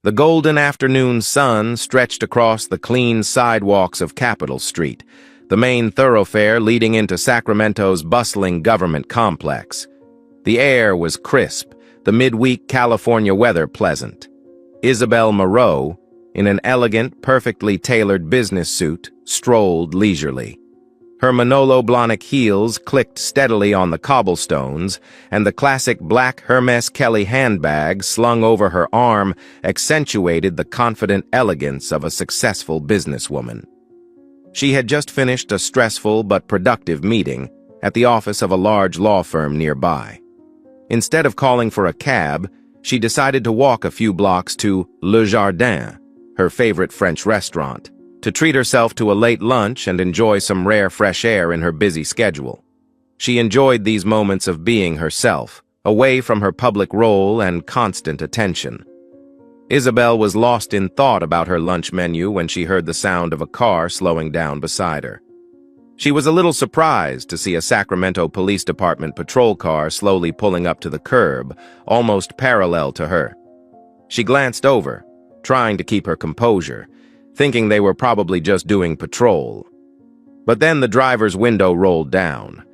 The golden afternoon sun stretched across the clean sidewalks of Capitol Street, the main thoroughfare leading into Sacramento's bustling government complex. The air was crisp, the midweek California weather pleasant. Isabel Moreau, in an elegant, perfectly tailored business suit, strolled leisurely. Her Manolo Blahnik heels clicked steadily on the cobblestones, and the classic black Hermes Kelly handbag slung over her arm accentuated the confident elegance of a successful businesswoman. She had just finished a stressful but productive meeting at the office of a large law firm nearby. Instead of calling for a cab, she decided to walk a few blocks to Le Jardin, her favorite French restaurant, to treat herself to a late lunch and enjoy some rare fresh air in her busy schedule. She enjoyed these moments of being herself, away from her public role and constant attention. Isabel was lost in thought about her lunch menu when she heard the sound of a car slowing down beside her. She was a little surprised to see a Sacramento Police Department patrol car slowly pulling up to the curb, almost parallel to her. She glanced over, trying to keep her composure, thinking they were probably just doing patrol. But then the driver's window rolled down.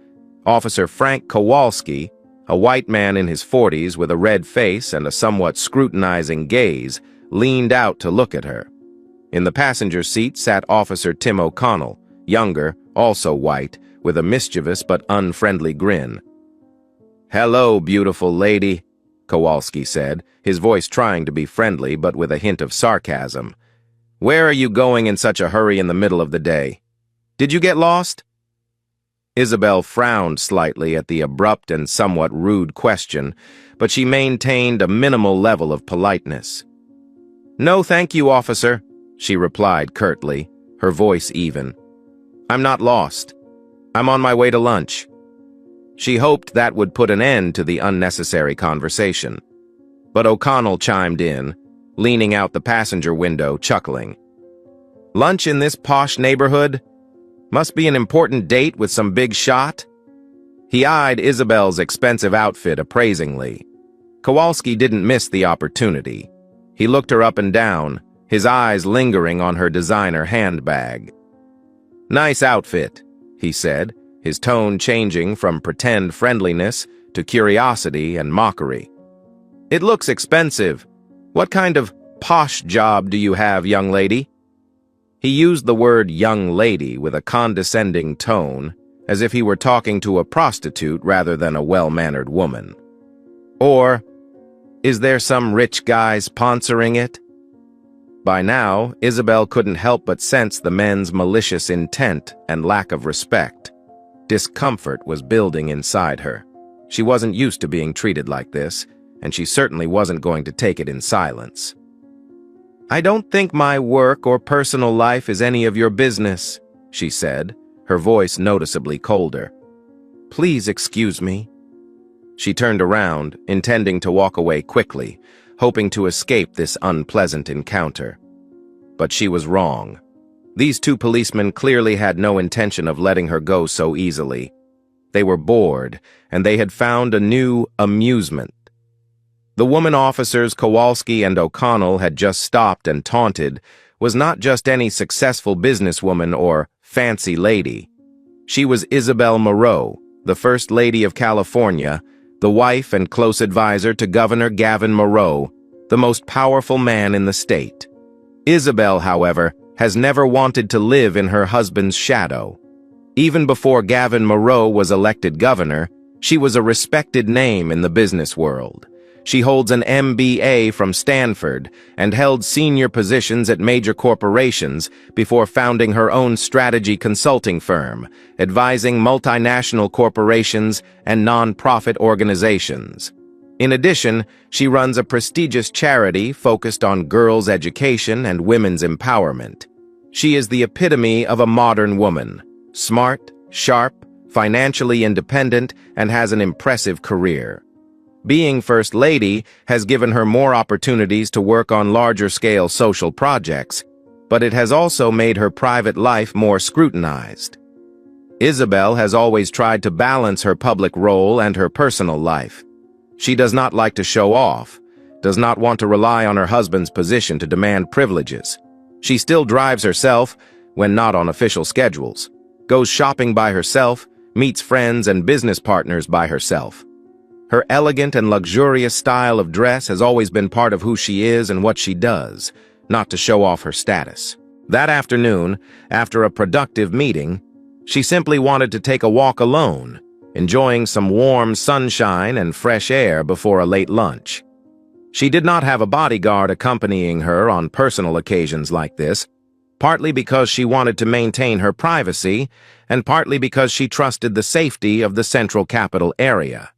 Officer Frank Kowalski, a white man in his 40s with a red face and a somewhat scrutinizing gaze, leaned out to look at her. In the passenger seat sat Officer Tim O'Connell, younger, also white, with a mischievous but unfriendly grin. "Hello, beautiful lady," Kowalski said, his voice trying to be friendly but with a hint of sarcasm. "Where are you going in such a hurry in the middle of the day? Did you get lost?" Isabel frowned slightly at the abrupt and somewhat rude question, but she maintained a minimal level of politeness. "No, thank you, officer," she replied curtly, her voice even. "I'm not lost. I'm on my way to lunch." She hoped that would put an end to the unnecessary conversation. But O'Connell chimed in, leaning out the passenger window, chuckling. "Lunch in this posh neighborhood? Must be an important date with some big shot?" He eyed Isabel's expensive outfit appraisingly. Kowalski didn't miss the opportunity. He looked her up and down, his eyes lingering on her designer handbag. "Nice outfit," he said, his tone changing from pretend friendliness to curiosity and mockery. "It looks expensive. What kind of posh job do you have, young lady?" He used the word young lady with a condescending tone, as if he were talking to a prostitute rather than a well-mannered woman. Or, "Is there some rich guy sponsoring it?" By now, Isabel couldn't help but sense the men's malicious intent and lack of respect. Discomfort was building inside her. She wasn't used to being treated like this, and she certainly wasn't going to take it in silence. "I don't think my work or personal life is any of your business," she said, her voice noticeably colder. "Please excuse me." She turned around, intending to walk away quickly, hoping to escape this unpleasant encounter. But she was wrong. These two policemen clearly had no intention of letting her go so easily. They were bored, and they had found a new amusement. The woman officers Kowalski and O'Connell had just stopped and taunted was not just any successful businesswoman or fancy lady. She was Isabel Moreau, the First Lady of California, the wife and close advisor to Governor Gavin Moreau, the most powerful man in the state. Isabel, however, has never wanted to live in her husband's shadow. Even before Gavin Moreau was elected governor, she was a respected name in the business world. She holds an MBA from Stanford and held senior positions at major corporations before founding her own strategy consulting firm, advising multinational corporations and non-profit organizations. In addition, she runs a prestigious charity focused on girls' education and women's empowerment. She is the epitome of a modern woman, smart, sharp, financially independent, and has an impressive career. Being First Lady has given her more opportunities to work on larger-scale social projects, but it has also made her private life more scrutinized. Isabel has always tried to balance her public role and her personal life. She does not like to show off, does not want to rely on her husband's position to demand privileges. She still drives herself, when not on official schedules, goes shopping by herself, meets friends and business partners by herself. Her elegant and luxurious style of dress has always been part of who she is and what she does, not to show off her status. That afternoon, after a productive meeting, she simply wanted to take a walk alone, enjoying some warm sunshine and fresh air before a late lunch. She did not have a bodyguard accompanying her on personal occasions like this, partly because she wanted to maintain her privacy, and partly because she trusted the safety of the central capital area.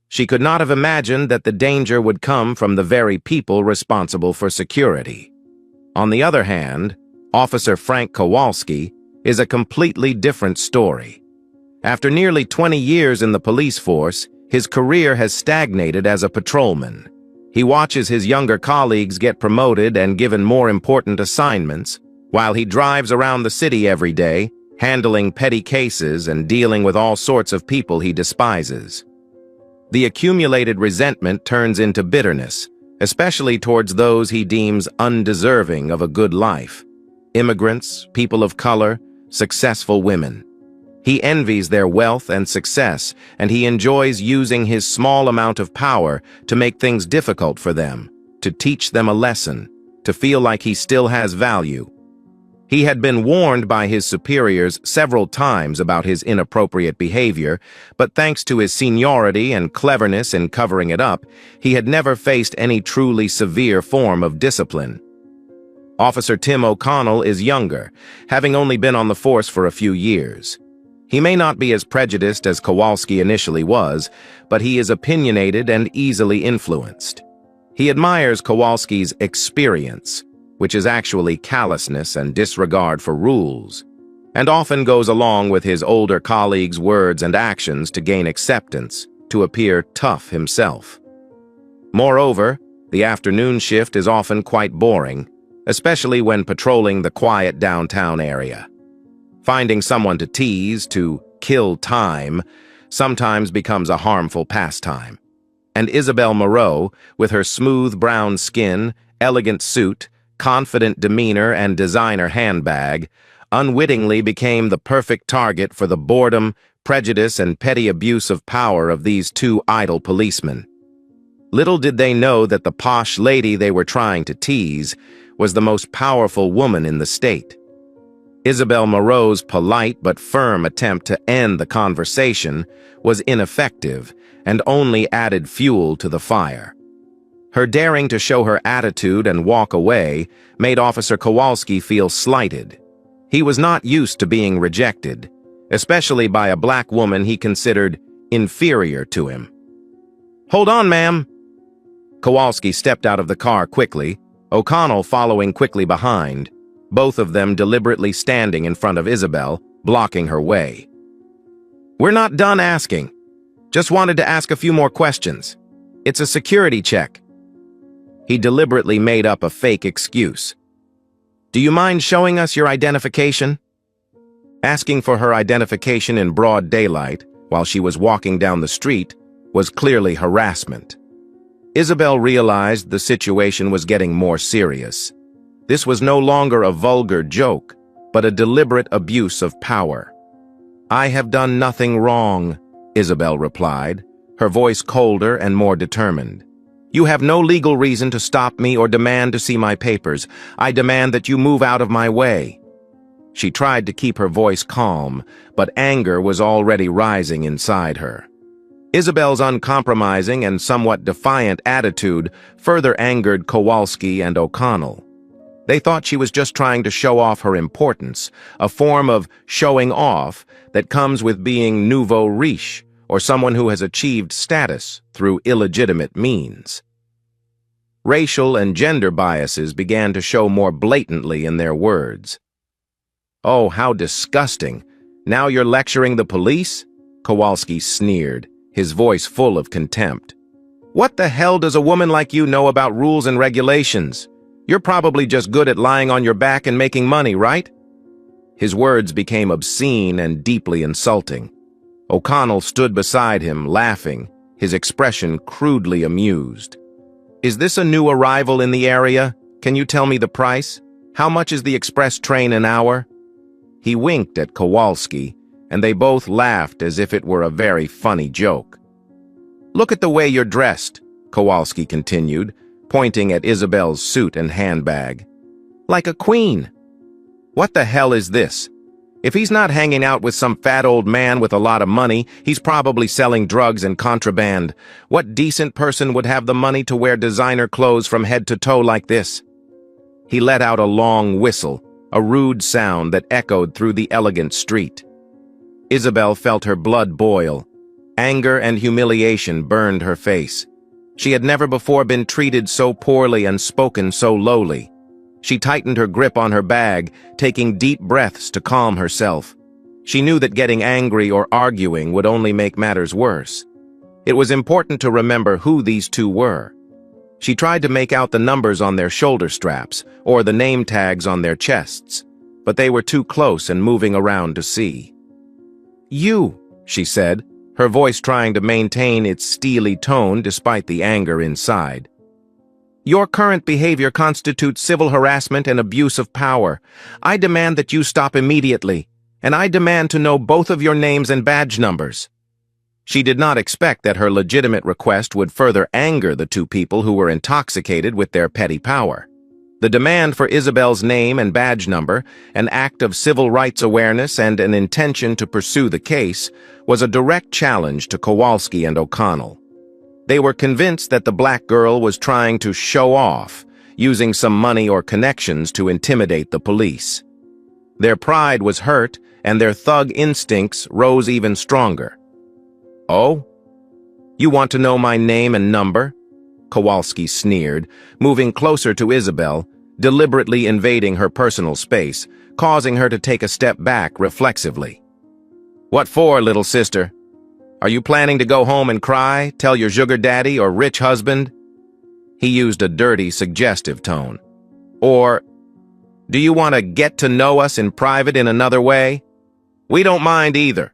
She could not have imagined that the danger would come from the very people responsible for security. On the other hand, Officer Frank Kowalski is a completely different story. After nearly 20 years in the police force, his career has stagnated as a patrolman. He watches his younger colleagues get promoted and given more important assignments, while he drives around the city every day, handling petty cases and dealing with all sorts of people he despises. The accumulated resentment turns into bitterness, especially towards those he deems undeserving of a good life. Immigrants, people of color, successful women. He envies their wealth and success, and he enjoys using his small amount of power to make things difficult for them, to teach them a lesson, to feel like he still has value. He had been warned by his superiors several times about his inappropriate behavior, but thanks to his seniority and cleverness in covering it up, he had never faced any truly severe form of discipline. Officer Tim O'Connell is younger, having only been on the force for a few years. He may not be as prejudiced as Kowalski initially was, but he is opinionated and easily influenced. He admires Kowalski's experience, which is actually callousness and disregard for rules, and often goes along with his older colleagues' words and actions to gain acceptance, to appear tough himself. Moreover, the afternoon shift is often quite boring, especially when patrolling the quiet downtown area. Finding someone to tease, to kill time, sometimes becomes a harmful pastime. And Isabel Moreau, with her smooth brown skin, elegant suit, confident demeanor, and designer handbag, unwittingly became the perfect target for the boredom, prejudice, and petty abuse of power of these two idle policemen. Little did they know that the posh lady they were trying to tease was the most powerful woman in the state. Isabel Moreau's polite but firm attempt to end the conversation was ineffective and only added fuel to the fire. Her daring to show her attitude and walk away made Officer Kowalski feel slighted. He was not used to being rejected, especially by a black woman he considered inferior to him. "Hold on, ma'am." Kowalski stepped out of the car quickly, O'Connell following quickly behind, both of them deliberately standing in front of Isabel, blocking her way. "We're not done asking. Just wanted to ask a few more questions. It's a security check." He deliberately made up a fake excuse. "Do you mind showing us your identification?" Asking for her identification in broad daylight, while she was walking down the street, was clearly harassment. Isabel realized the situation was getting more serious. This was no longer a vulgar joke, but a deliberate abuse of power. "I have done nothing wrong," Isabel replied, her voice colder and more determined. "You have no legal reason to stop me or demand to see my papers. I demand that you move out of my way." She tried to keep her voice calm, but anger was already rising inside her. Isabel's uncompromising and somewhat defiant attitude further angered Kowalski and O'Connell. They thought she was just trying to show off her importance, a form of showing off that comes with being nouveau riche, or someone who has achieved status through illegitimate means. Racial and gender biases began to show more blatantly in their words. "Oh, how disgusting. Now you're lecturing the police?" Kowalski sneered, his voice full of contempt. "What the hell does a woman like you know about rules and regulations? You're probably just good at lying on your back and making money, right?" His words became obscene and deeply insulting. O'Connell stood beside him, laughing, his expression crudely amused. Is this a new arrival in the area? Can you tell me the price? How much is the express train an hour?" He winked at Kowalski, and they both laughed as if it were a very funny joke. "Look at the way you're dressed," Kowalski continued, pointing at Isabel's suit and handbag. "Like a queen. What the hell is this? If he's not hanging out with some fat old man with a lot of money, he's probably selling drugs and contraband. What decent person would have the money to wear designer clothes from head to toe like this?" He let out a long whistle, a rude sound that echoed through the elegant street. Isabel felt her blood boil. Anger and humiliation burned her face. She had never before been treated so poorly and spoken so lowly. She tightened her grip on her bag, taking deep breaths to calm herself. She knew that getting angry or arguing would only make matters worse. It was important to remember who these two were. She tried to make out the numbers on their shoulder straps or the name tags on their chests, but they were too close and moving around to see. "You," she said, her voice trying to maintain its steely tone despite the anger inside. "Your current behavior constitutes civil harassment and abuse of power. I demand that you stop immediately, and I demand to know both of your names and badge numbers." She did not expect that her legitimate request would further anger the two people who were intoxicated with their petty power. The demand for Isabel's name and badge number, an act of civil rights awareness and an intention to pursue the case, was a direct challenge to Kowalski and O'Connell. They were convinced that the black girl was trying to show off, using some money or connections to intimidate the police. Their pride was hurt, and their thug instincts rose even stronger. "Oh? You want to know my name and number?" Kowalski sneered, moving closer to Isabel, deliberately invading her personal space, causing her to take a step back reflexively. "What for, little sister? Are you planning to go home and cry, tell your sugar daddy or rich husband?" He used a dirty, suggestive tone. "Or, do you want to get to know us in private in another way? We don't mind either."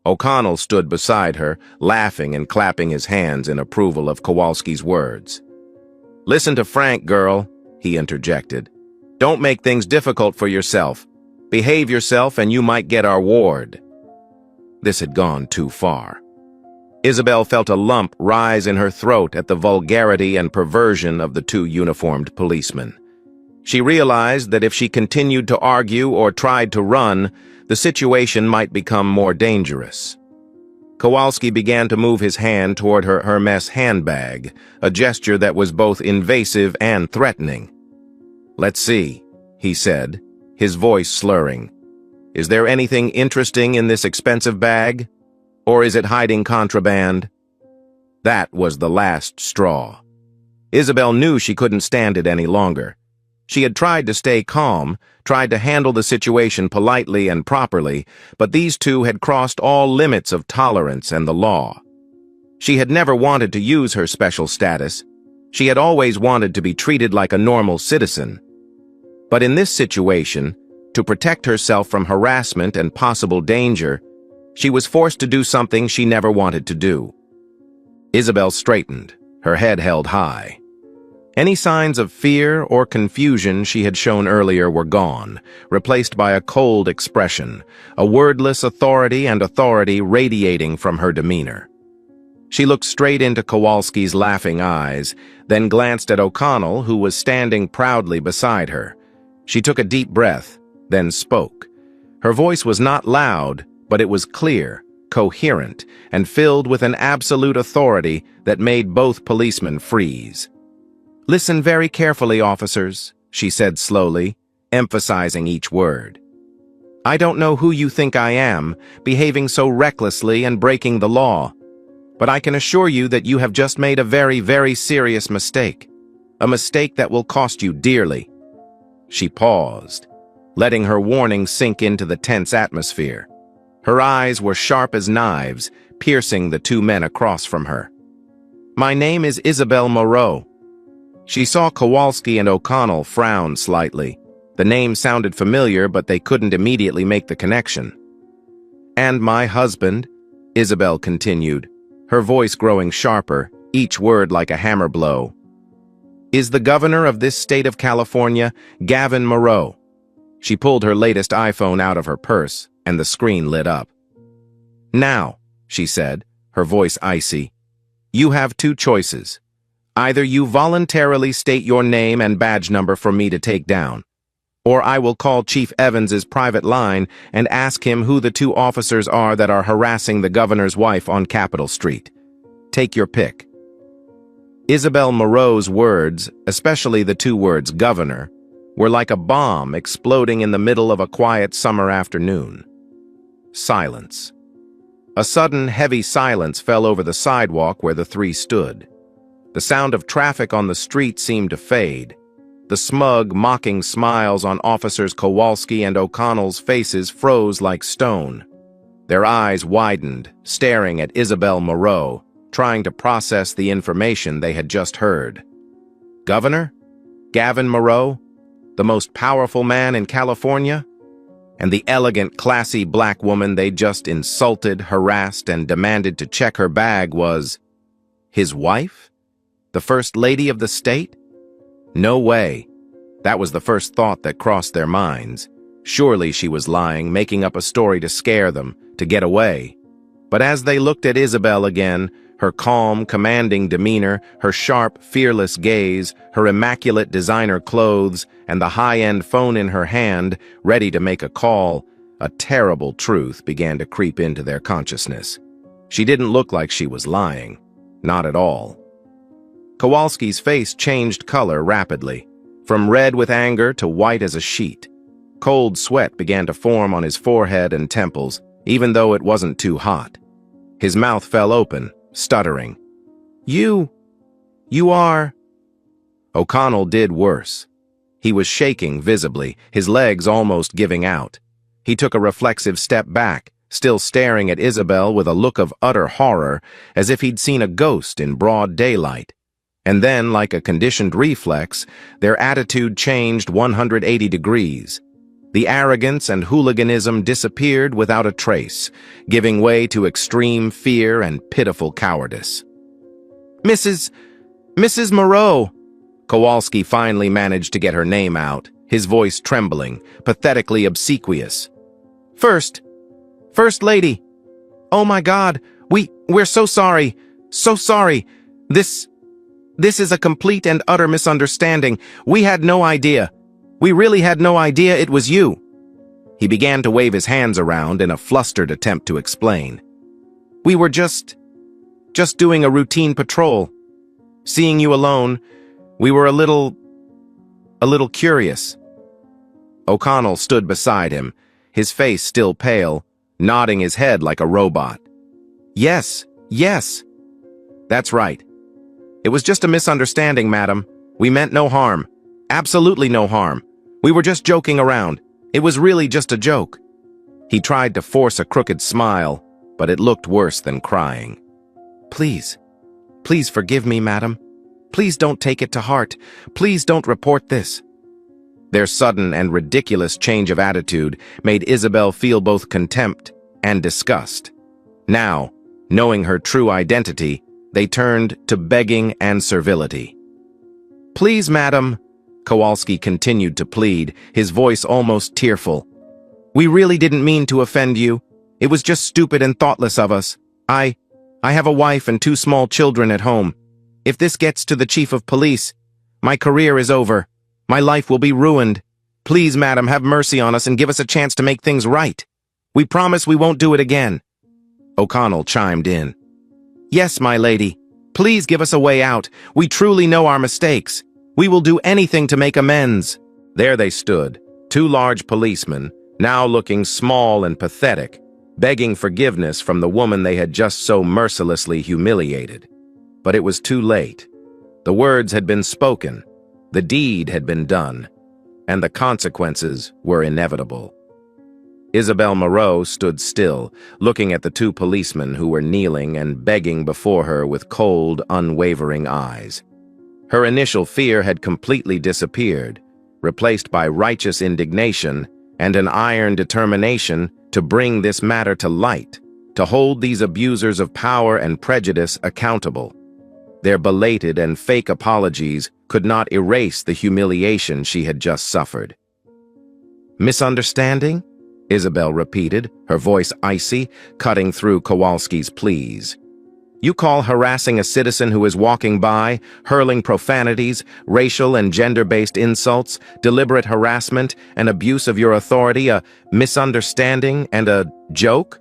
O'Connell stood beside her, laughing and clapping his hands in approval of Kowalski's words. "Listen to Frank, girl," he interjected. "Don't make things difficult for yourself. Behave yourself and you might get our ward." This had gone too far. Isabel felt a lump rise in her throat at the vulgarity and perversion of the two uniformed policemen. She realized that if she continued to argue or tried to run, the situation might become more dangerous. Kowalski began to move his hand toward her Hermes handbag, a gesture that was both invasive and threatening. "Let's see," he said, his voice slurring. "Is there anything interesting in this expensive bag? Or is it hiding contraband?" That was the last straw. Isabel knew she couldn't stand it any longer. She had tried to stay calm, tried to handle the situation politely and properly, but these two had crossed all limits of tolerance and the law. She had never wanted to use her special status. She had always wanted to be treated like a normal citizen. But in this situation, to protect herself from harassment and possible danger, she was forced to do something she never wanted to do. Isabel straightened, her head held high. Any signs of fear or confusion she had shown earlier were gone, replaced by a cold expression, a wordless authority and authority radiating from her demeanor. She looked straight into Kowalski's laughing eyes, then glanced at O'Connell, who was standing proudly beside her. She took a deep breath, then spoke. Her voice was not loud, but it was clear, coherent, and filled with an absolute authority that made both policemen freeze. "Listen very carefully, officers," she said slowly, emphasizing each word. "I don't know who you think I am, behaving so recklessly and breaking the law, but I can assure you that you have just made a very, very serious mistake. A mistake that will cost you dearly." She paused, letting her warning sink into the tense atmosphere. Her eyes were sharp as knives, piercing the two men across from her. "My name is Isabel Moreau." She saw Kowalski and O'Connell frown slightly. The name sounded familiar, but they couldn't immediately make the connection. "And my husband," Isabel continued, her voice growing sharper, each word like a hammer blow, is the governor of this state of California, Gavin Moreau. She pulled her latest iPhone out of her purse, and the screen lit up. Now, she said, her voice icy, you have two choices. Either you voluntarily state your name and badge number for me to take down, or I will call Chief Evans's private line and ask him who the two officers are that are harassing the governor's wife on Capitol Street. Take your pick. Isabel Moreau's words, especially the two words governor, were like a bomb exploding in the middle of a quiet summer afternoon. Silence. A sudden, heavy silence fell over the sidewalk where the three stood. The sound of traffic on the street seemed to fade. The smug, mocking smiles on Officers Kowalski and O'Connell's faces froze like stone. Their eyes widened, staring at Isabel Moreau, trying to process the information they had just heard. Governor? Gavin Moreau? The most powerful man in California? And the elegant, classy black woman they just insulted, harassed, and demanded to check her bag was his wife? The First Lady of the state? No way. That was the first thought that crossed their minds. Surely she was lying, making up a story to scare them, to get away. But as they looked at Isabel again, her calm, commanding demeanor, her sharp, fearless gaze, her immaculate designer clothes, and the high-end phone in her hand, ready to make a call, a terrible truth began to creep into their consciousness. She didn't look like she was lying. Not at all. Kowalski's face changed color rapidly, from red with anger to white as a sheet. Cold sweat began to form on his forehead and temples, even though it wasn't too hot. His mouth fell open, stuttering. You are... O'Connell did worse. He was shaking visibly, his legs almost giving out. He took a reflexive step back, still staring at Isabel with a look of utter horror, as if he'd seen a ghost in broad daylight. And then, like a conditioned reflex, their attitude changed 180 degrees. The arrogance and hooliganism disappeared without a trace, giving way to extreme fear and pitiful cowardice. Mrs. Moreau! Kowalski finally managed to get her name out, his voice trembling, pathetically obsequious. First Lady! Oh my God! We're so sorry! So sorry! This is a complete and utter misunderstanding. We had no idea. We really had no idea it was you. He began to wave his hands around in a flustered attempt to explain. We were just doing a routine patrol. Seeing you alone, we were a little curious. O'Connell stood beside him, his face still pale, nodding his head like a robot. Yes. That's right. It was just a misunderstanding, madam. We meant no harm. Absolutely no harm. We were just joking around. It was really just a joke. He tried to force a crooked smile, but it looked worse than crying. Please forgive me, madam. Please don't take it to heart. Please don't report this. Their sudden and ridiculous change of attitude made Isabel feel both contempt and disgust. Now, knowing her true identity, they turned to begging and servility. Please, madam, Kowalski continued to plead, his voice almost tearful. We really didn't mean to offend you. It was just stupid and thoughtless of us. I have a wife and 2 small children at home. If this gets to the chief of police, my career is over. My life will be ruined. Please, madam, have mercy on us and give us a chance to make things right. We promise we won't do it again. O'Connell chimed in. Yes, my lady. Please give us a way out. We truly know our mistakes. We will do anything to make amends. There they stood, 2 large policemen, now looking small and pathetic, begging forgiveness from the woman they had just so mercilessly humiliated. But it was too late. The words had been spoken, the deed had been done, and the consequences were inevitable. Isabel Moreau stood still, looking at the 2 policemen who were kneeling and begging before her with cold, unwavering eyes. Her initial fear had completely disappeared, replaced by righteous indignation and an iron determination to bring this matter to light, to hold these abusers of power and prejudice accountable. Their belated and fake apologies could not erase the humiliation she had just suffered. "Misunderstanding?" Isabel repeated, her voice icy, cutting through Kowalski's pleas. "You call harassing a citizen who is walking by, hurling profanities, racial and gender-based insults, deliberate harassment, and abuse of your authority a misunderstanding and a joke?"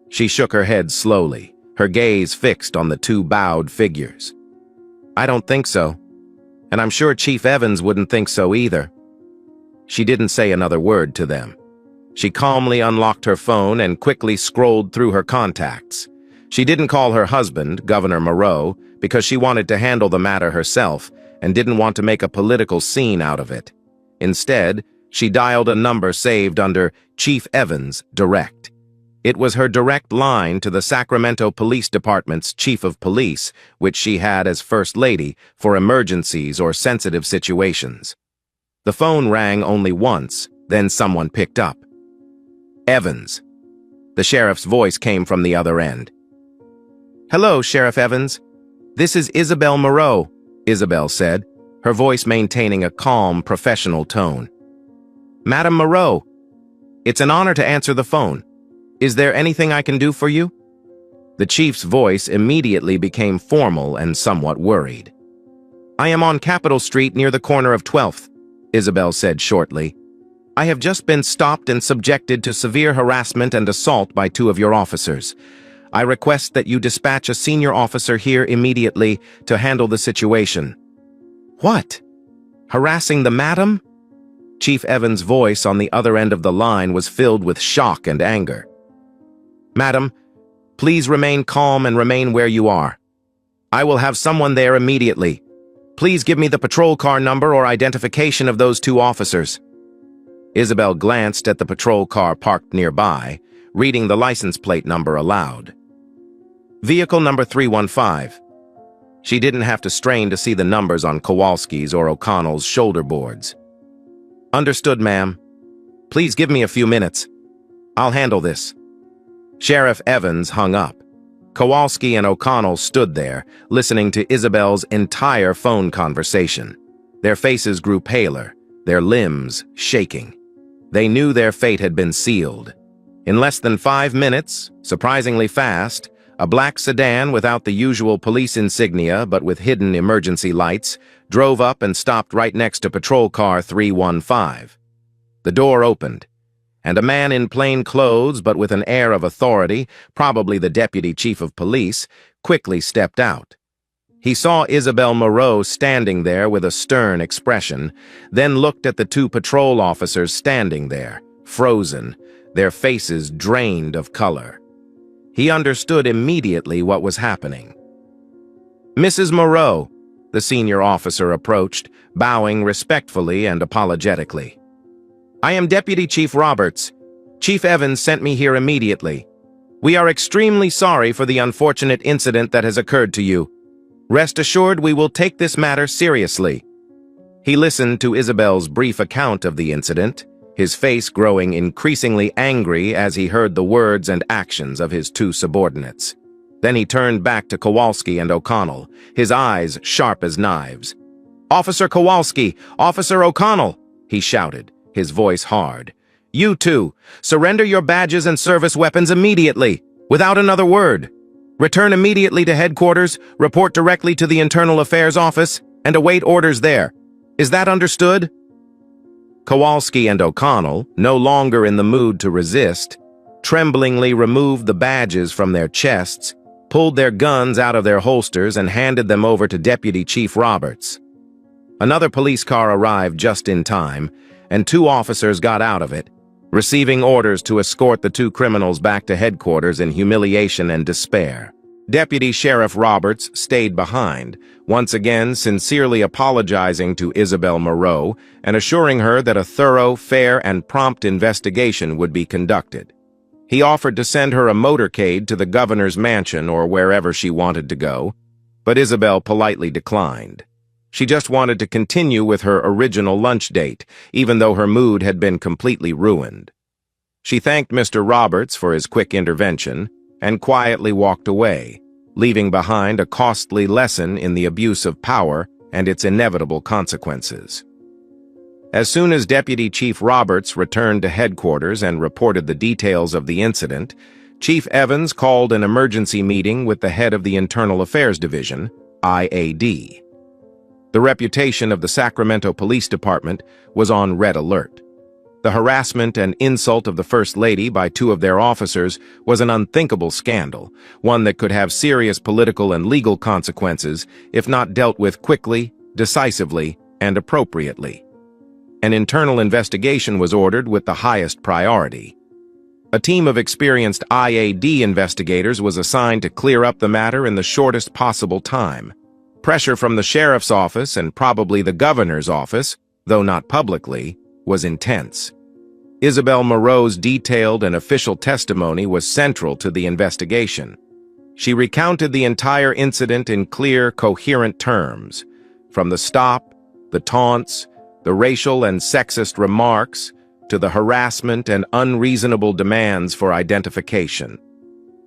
She shook her head slowly, her gaze fixed on the two bowed figures. "I don't think so. And I'm sure Chief Evans wouldn't think so either." She didn't say another word to them. She calmly unlocked her phone and quickly scrolled through her contacts. She didn't call her husband, Governor Moreau, because she wanted to handle the matter herself and didn't want to make a political scene out of it. Instead, she dialed a number saved under Chief Evans Direct. It was her direct line to the Sacramento Police Department's Chief of Police, which she had as First Lady for emergencies or sensitive situations. The phone rang only once, then someone picked up. "Evans." The sheriff's voice came from the other end. "Hello, Sheriff Evans. This is Isabel Moreau," Isabel said, her voice maintaining a calm, professional tone. "Madam Moreau, it's an honor to answer the phone. Is there anything I can do for you?" The chief's voice immediately became formal and somewhat worried. "I am on Capitol Street near the corner of 12th, Isabel said shortly. "I have just been stopped and subjected to severe harassment and assault by two of your officers. I request that you dispatch a senior officer here immediately to handle the situation." "What? Harassing the madam?" Chief Evans' voice on the other end of the line was filled with shock and anger. "Madam, please remain calm and remain where you are. I will have someone there immediately. Please give me the patrol car number or identification of those two officers." Isabel glanced at the patrol car parked nearby, reading the license plate number aloud. "Vehicle number 315. She didn't have to strain to see the numbers on Kowalski's or O'Connell's shoulder boards. "Understood, ma'am. Please give me a few minutes. I'll handle this." Sheriff Evans hung up. Kowalski and O'Connell stood there, listening to Isabel's entire phone conversation. Their faces grew paler, their limbs shaking. They knew their fate had been sealed. In less than 5 minutes, surprisingly fast, a black sedan without the usual police insignia but with hidden emergency lights drove up and stopped right next to patrol car 315. The door opened, and a man in plain clothes but with an air of authority, probably the deputy chief of police, quickly stepped out. He saw Isabel Moreau standing there with a stern expression, then looked at the two patrol officers standing there, frozen, their faces drained of color. He understood immediately what was happening. "Mrs. Moreau," the senior officer approached, bowing respectfully and apologetically. "I am Deputy Chief Roberts. Chief Evans sent me here immediately. We are extremely sorry for the unfortunate incident that has occurred to you. Rest assured we will take this matter seriously." He listened to Isabel's brief account of the incident, his face growing increasingly angry as he heard the words and actions of his two subordinates. Then he turned back to Kowalski and O'Connell, his eyes sharp as knives. "Officer Kowalski! Officer O'Connell!" he shouted, his voice hard. "You two, surrender your badges and service weapons immediately, without another word. Return immediately to headquarters, report directly to the Internal Affairs Office, and await orders there. Is that understood?" Kowalski and O'Connell, no longer in the mood to resist, tremblingly removed the badges from their chests, pulled their guns out of their holsters, and handed them over to Deputy Chief Roberts. Another police car arrived just in time, and two officers got out of it, receiving orders to escort the two criminals back to headquarters in humiliation and despair. Deputy Sheriff Roberts stayed behind, once again sincerely apologizing to Isabel Moreau and assuring her that a thorough, fair, and prompt investigation would be conducted. He offered to send her a motorcade to the governor's mansion or wherever she wanted to go, but Isabel politely declined. She just wanted to continue with her original lunch date, even though her mood had been completely ruined. She thanked Mr. Roberts for his quick intervention and quietly walked away, leaving behind a costly lesson in the abuse of power and its inevitable consequences. As soon as Deputy Chief Roberts returned to headquarters and reported the details of the incident, Chief Evans called an emergency meeting with the head of the Internal Affairs Division, IAD. The reputation of the Sacramento Police Department was on red alert. The harassment and insult of the First Lady by two of their officers was an unthinkable scandal, one that could have serious political and legal consequences if not dealt with quickly, decisively, and appropriately. An internal investigation was ordered with the highest priority. A team of experienced IAD investigators was assigned to clear up the matter in the shortest possible time. Pressure from the sheriff's office and probably the governor's office, though not publicly, was intense. Isabel Moreau's detailed and official testimony was central to the investigation. She recounted the entire incident in clear, coherent terms, from the stop, the taunts, the racial and sexist remarks, to the harassment and unreasonable demands for identification.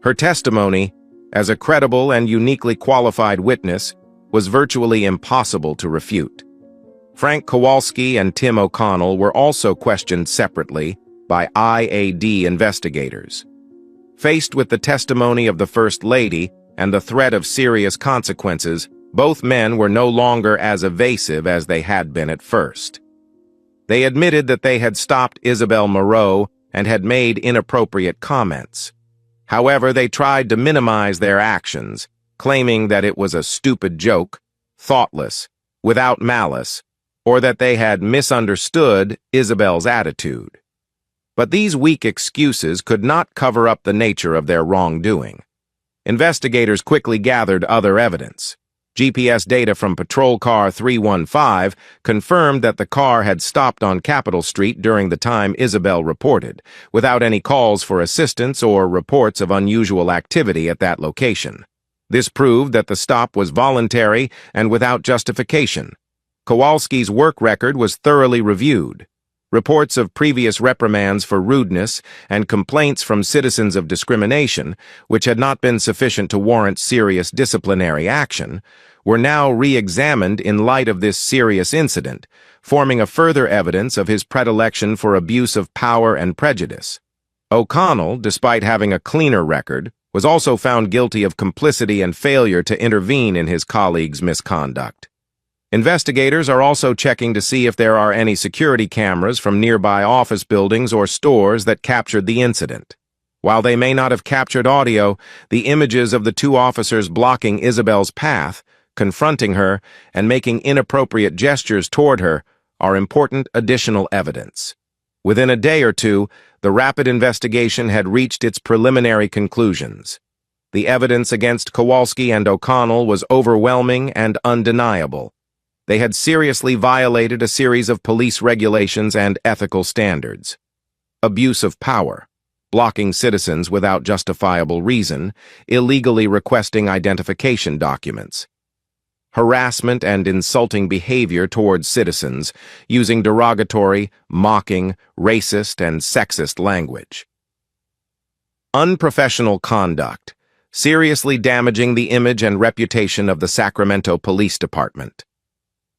Her testimony, as a credible and uniquely qualified witness, was virtually impossible to refute. Frank Kowalski and Tim O'Connell were also questioned separately by IAD investigators. Faced with the testimony of the First Lady and the threat of serious consequences, both men were no longer as evasive as they had been at first. They admitted that they had stopped Isabel Moreau and had made inappropriate comments. However, they tried to minimize their actions, claiming that it was a stupid joke, thoughtless, without malice, or that they had misunderstood Isabel's attitude. But these weak excuses could not cover up the nature of their wrongdoing. Investigators quickly gathered other evidence. GPS data from Patrol Car 315 confirmed that the car had stopped on Capitol Street during the time Isabel reported, without any calls for assistance or reports of unusual activity at that location. This proved that the stop was voluntary and without justification. Kowalski's work record was thoroughly reviewed. Reports of previous reprimands for rudeness and complaints from citizens of discrimination, which had not been sufficient to warrant serious disciplinary action, were now re-examined in light of this serious incident, forming a further evidence of his predilection for abuse of power and prejudice. O'Connell, despite having a cleaner record, was also found guilty of complicity and failure to intervene in his colleagues' misconduct. Investigators are also checking to see if there are any security cameras from nearby office buildings or stores that captured the incident. While they may not have captured audio, the images of the two officers blocking Isabel's path, confronting her, and making inappropriate gestures toward her are important additional evidence. Within a day or two, the rapid investigation had reached its preliminary conclusions. The evidence against Kowalski and O'Connell was overwhelming and undeniable. They had seriously violated a series of police regulations and ethical standards. Abuse of power, blocking citizens without justifiable reason, illegally requesting identification documents. Harassment and insulting behavior towards citizens, using derogatory, mocking, racist, and sexist language. Unprofessional conduct, seriously damaging the image and reputation of the Sacramento Police Department.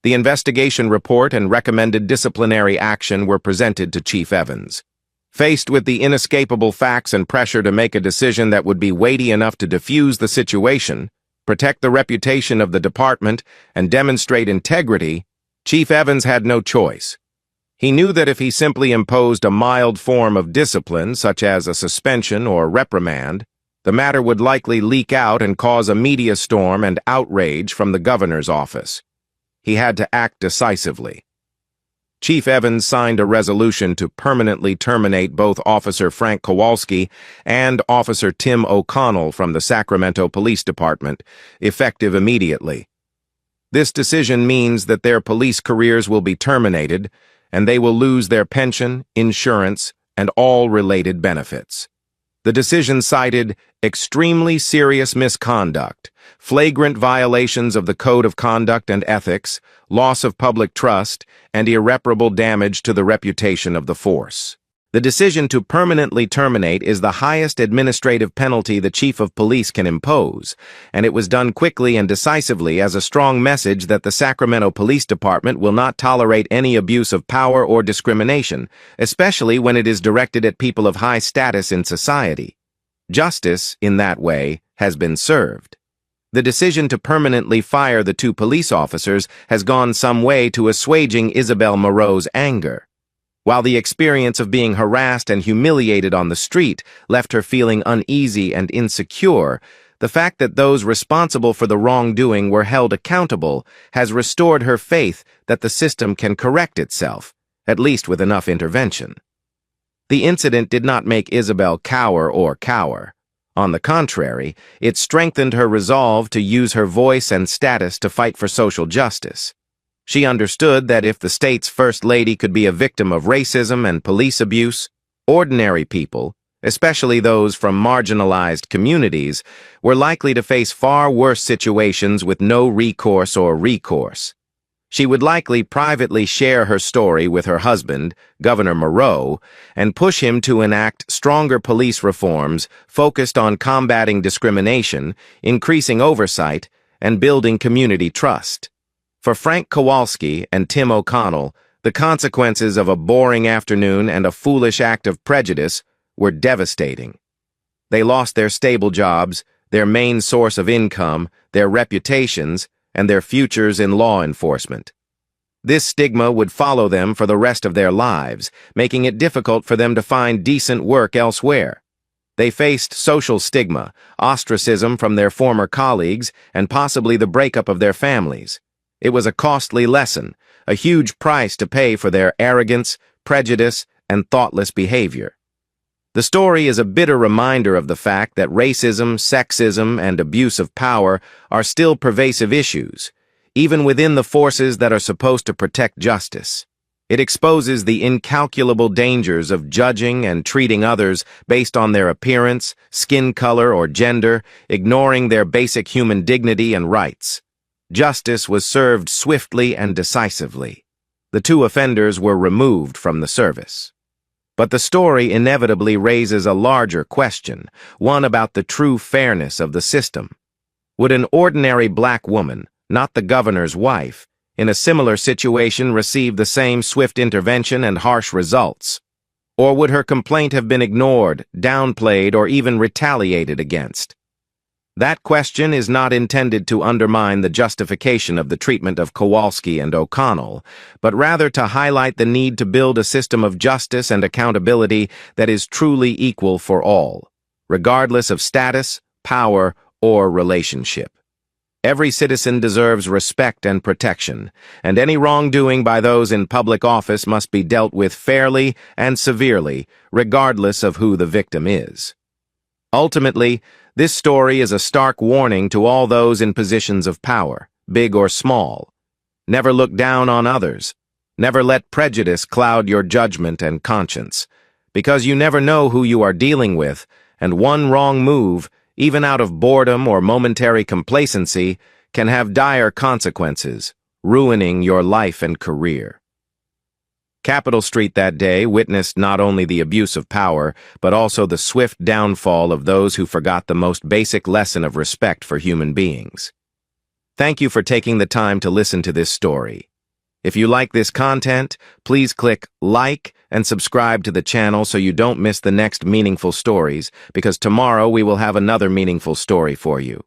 The investigation report and recommended disciplinary action were presented to Chief Evans. Faced with the inescapable facts and pressure to make a decision that would be weighty enough to diffuse the situation, protect the reputation of the department, and demonstrate integrity, Chief Evans had no choice. He knew that if he simply imposed a mild form of discipline, such as a suspension or reprimand, the matter would likely leak out and cause a media storm and outrage from the governor's office. He had to act decisively. Chief Evans signed a resolution to permanently terminate both Officer Frank Kowalski and Officer Tim O'Connell from the Sacramento Police Department, effective immediately. This decision means that their police careers will be terminated, and they will lose their pension, insurance, and all related benefits. The decision cited extremely serious misconduct, flagrant violations of the Code of Conduct and Ethics, loss of public trust, and irreparable damage to the reputation of the force. The decision to permanently terminate is the highest administrative penalty the chief of police can impose, and it was done quickly and decisively as a strong message that the Sacramento Police Department will not tolerate any abuse of power or discrimination, especially when it is directed at people of high status in society. Justice, in that way, has been served. The decision to permanently fire the two police officers has gone some way to assuaging Isabel Moreau's anger. While the experience of being harassed and humiliated on the street left her feeling uneasy and insecure, the fact that those responsible for the wrongdoing were held accountable has restored her faith that the system can correct itself, at least with enough intervention. The incident did not make Isabel cower. On the contrary, it strengthened her resolve to use her voice and status to fight for social justice. She understood that if the state's First Lady could be a victim of racism and police abuse, ordinary people, especially those from marginalized communities, were likely to face far worse situations with no recourse. She would likely privately share her story with her husband, Governor Moreau, and push him to enact stronger police reforms focused on combating discrimination, increasing oversight, and building community trust. For Frank Kowalski and Tim O'Connell, the consequences of a boring afternoon and a foolish act of prejudice were devastating. They lost their stable jobs, their main source of income, their reputations, and their futures in law enforcement. This stigma would follow them for the rest of their lives, making it difficult for them to find decent work elsewhere. They faced social stigma, ostracism from their former colleagues, and possibly the breakup of their families. It was a costly lesson, a huge price to pay for their arrogance, prejudice, and thoughtless behavior. The story is a bitter reminder of the fact that racism, sexism, and abuse of power are still pervasive issues, even within the forces that are supposed to protect justice. It exposes the incalculable dangers of judging and treating others based on their appearance, skin color, or gender, ignoring their basic human dignity and rights. Justice was served swiftly and decisively. The two offenders were removed from the service. But the story inevitably raises a larger question, one about the true fairness of the system. Would an ordinary black woman, not the governor's wife, in a similar situation receive the same swift intervention and harsh results? Or would her complaint have been ignored, downplayed, or even retaliated against? That question is not intended to undermine the justification of the treatment of Kowalski and O'Connell, but rather to highlight the need to build a system of justice and accountability that is truly equal for all, regardless of status, power, or relationship. Every citizen deserves respect and protection, and any wrongdoing by those in public office must be dealt with fairly and severely, regardless of who the victim is. Ultimately, this story is a stark warning to all those in positions of power, big or small. Never look down on others. Never let prejudice cloud your judgment and conscience, because you never know who you are dealing with, and one wrong move, even out of boredom or momentary complacency, can have dire consequences, ruining your life and career. Capitol Street that day witnessed not only the abuse of power, but also the swift downfall of those who forgot the most basic lesson of respect for human beings. Thank you for taking the time to listen to this story. If you like this content, please click like and subscribe to the channel so you don't miss the next meaningful stories, because tomorrow we will have another meaningful story for you.